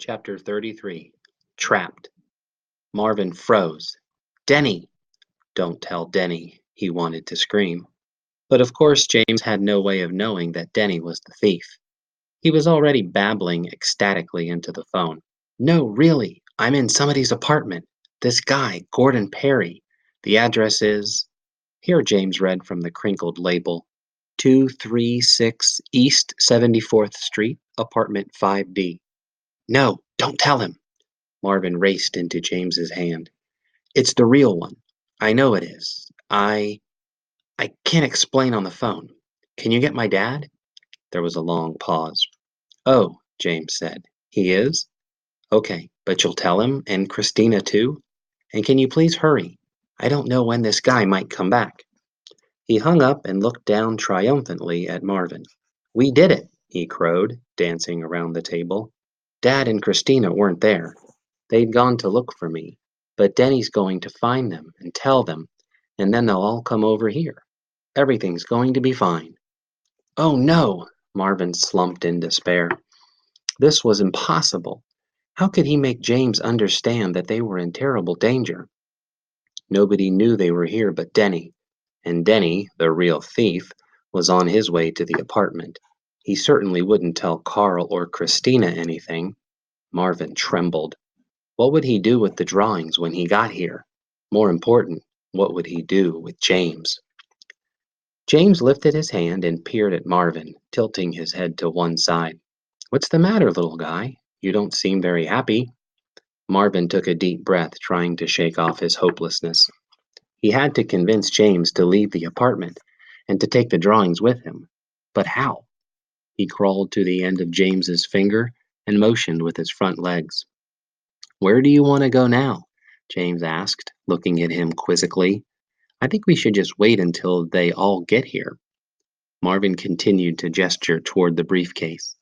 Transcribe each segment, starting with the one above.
Chapter 33. Trapped. Marvin froze. Denny! Don't tell Denny, he wanted to scream. But of course James had no way of knowing that Denny was the thief. He was already babbling ecstatically into the phone. No, really, I'm in somebody's apartment. This guy, Gordon Perry. The address is... Here James read from the crinkled label. 236 East 74th Street, apartment 5D. No, don't tell him. Marvin raced into James's hand. It's the real one. I know it is. I can't explain on the phone. Can you get my dad? There was a long pause. Oh, James said. He is? Okay, but you'll tell him, and Christina too? And can you please hurry? I don't know when this guy might come back. He hung up and looked down triumphantly at Marvin. We did it, he crowed, dancing around the table. Dad and Christina weren't there. They'd gone to look for me, but Denny's going to find them and tell them, and then they'll all come over here. Everything's going to be fine. Oh no! Marvin slumped in despair. This was impossible. How could he make James understand that they were in terrible danger? Nobody knew they were here but Denny, and Denny, the real thief, was on his way to the apartment. He certainly wouldn't tell Carl or Christina anything. Marvin trembled. What would he do with the drawings when he got here? More important, what would he do with James? James lifted his hand and peered at Marvin, tilting his head to one side. What's the matter, little guy? You don't seem very happy. Marvin took a deep breath, trying to shake off his hopelessness. He had to convince James to leave the apartment and to take the drawings with him. But how? He crawled to the end of James's finger and motioned with his front legs. Where do you want to go now? James asked, looking at him quizzically. I think we should just wait until they all get here. Marvin continued to gesture toward the briefcase.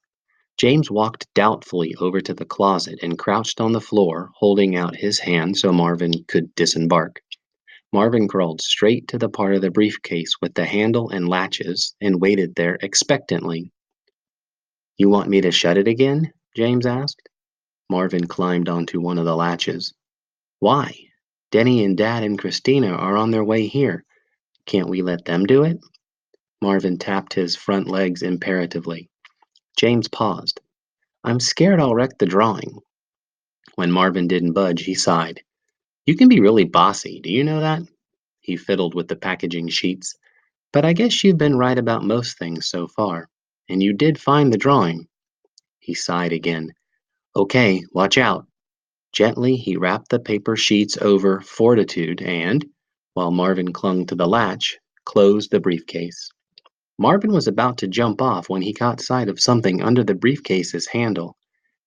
James walked doubtfully over to the closet and crouched on the floor, holding out his hand so Marvin could disembark. Marvin crawled straight to the part of the briefcase with the handle and latches and waited there expectantly. You want me to shut it again? James asked. Marvin climbed onto one of the latches. Why? Denny and Dad and Christina are on their way here. Can't we let them do it? Marvin tapped his front legs imperatively. James paused. I'm scared I'll wreck the drawing. When Marvin didn't budge, he sighed. You can be really bossy, do you know that? He fiddled with the packaging sheets. But I guess you've been right about most things so far. And you did find the drawing. He sighed again. Okay, watch out. Gently, he wrapped the paper sheets over Fortitude and, while Marvin clung to the latch, closed the briefcase. Marvin was about to jump off when he caught sight of something under the briefcase's handle,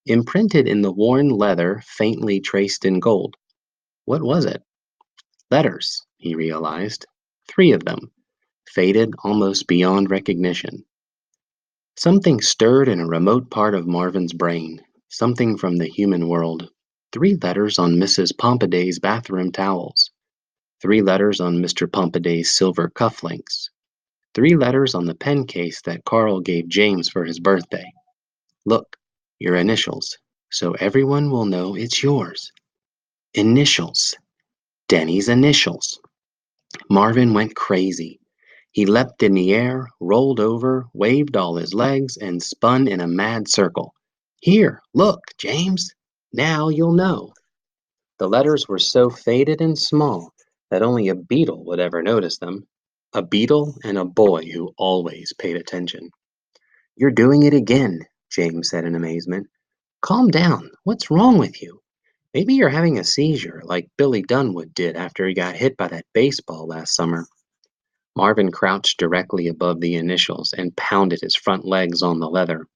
imprinted in the worn leather, faintly traced in gold. What was it? Letters, he realized. 3 of them, faded almost beyond recognition. Something stirred in a remote part of Marvin's brain, something from the human world. 3 letters on Mrs. Pompaday's bathroom towels. 3 letters on Mr. Pompaday's silver cufflinks. 3 letters on the pen case that Carl gave James for his birthday. Look, your initials, so everyone will know it's yours. Initials. Denny's initials. Marvin went crazy. He leapt in the air, rolled over, waved all his legs, and spun in a mad circle. Here, look, James. Now you'll know. The letters were so faded and small that only a beetle would ever notice them. A beetle and a boy who always paid attention. You're doing it again, James said in amazement. Calm down. What's wrong with you? Maybe you're having a seizure like Billy Dunwood did after he got hit by that baseball last summer. Marvin crouched directly above the initials and pounded his front legs on the leather.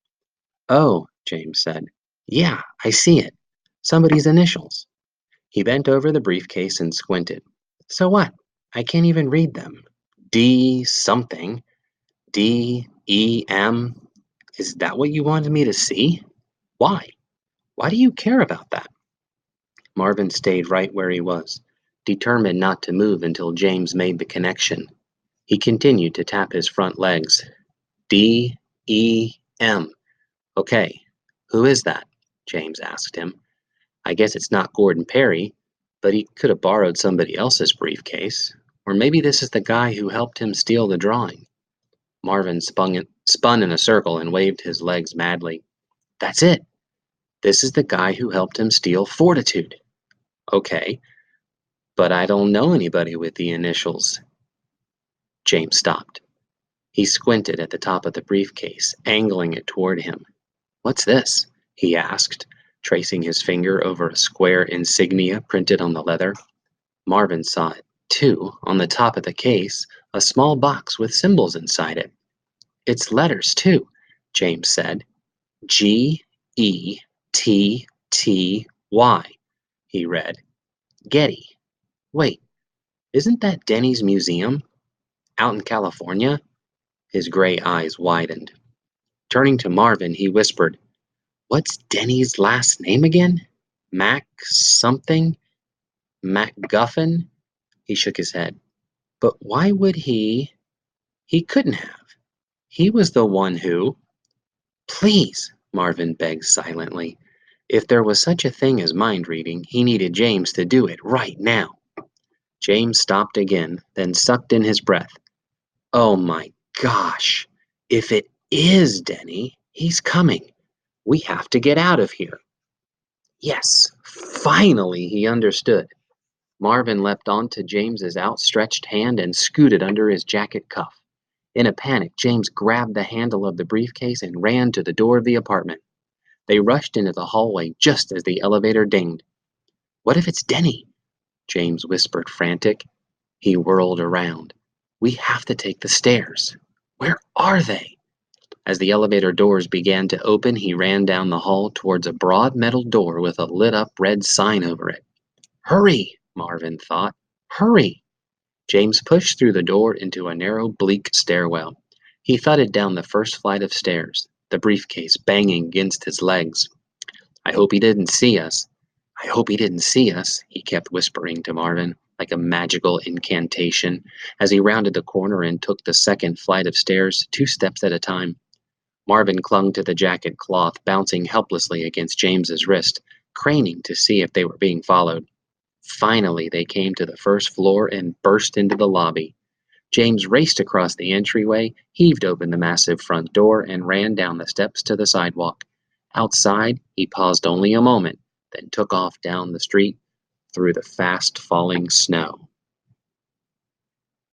Oh, James said. Yeah, I see it. Somebody's initials. He bent over the briefcase and squinted. So what? I can't even read them. D something. D-E-M. Is that what you wanted me to see? Why? Why do you care about that? Marvin stayed right where he was, determined not to move until James made the connection. He continued to tap his front legs. D-E-M. Okay, who is that? James asked him. "I guess it's not Gordon Perry, but he could have borrowed somebody else's briefcase. Or maybe this is the guy who helped him steal the drawing." Marvin spun in a circle and waved his legs madly. "That's it! This is the guy who helped him steal Fortitude." "Okay, but I don't know anybody with the initials." James stopped. He squinted at the top of the briefcase, angling it toward him. "What's this?" he asked, tracing his finger over a square insignia printed on the leather. Marvin saw it, too, on the top of the case, a small box with symbols inside it. "It's letters, too," James said. "Getty," he read. "Getty. Wait, isn't that Denny's museum? Out in California?" His gray eyes widened. Turning to Marvin, he whispered, "What's Denny's last name again? Mac something? MacGuffin?" He shook his head. "But why would he? He couldn't have. He was the one who—" "Please," Marvin begged silently. If there was such a thing as mind reading, he needed James to do it right now. James stopped again, then sucked in his breath. "Oh my gosh! If it is Denny, he's coming. We have to get out of here." Yes, finally he understood. Marvin leapt onto James's outstretched hand and scooted under his jacket cuff. In a panic, James grabbed the handle of the briefcase and ran to the door of the apartment. They rushed into the hallway just as the elevator dinged. "What if it's Denny?" James whispered, frantic. He whirled around. "We have to take the stairs. Where are they?" As the elevator doors began to open, he ran down the hall towards a broad metal door with a lit-up red sign over it. "Hurry," Marvin thought. "Hurry!" James pushed through the door into a narrow, bleak stairwell. He thudded down the first flight of stairs, the briefcase banging against his legs. "I hope he didn't see us. I hope he didn't see us," he kept whispering to Marvin, like a magical incantation, as he rounded the corner and took the second flight of stairs 2 steps at a time. Marvin clung to the jacket cloth, bouncing helplessly against James's wrist, craning to see if they were being followed. Finally, they came to the first floor and burst into the lobby. James raced across the entryway, heaved open the massive front door, and ran down the steps to the sidewalk. Outside, he paused only a moment, then took off down the street through the fast falling snow.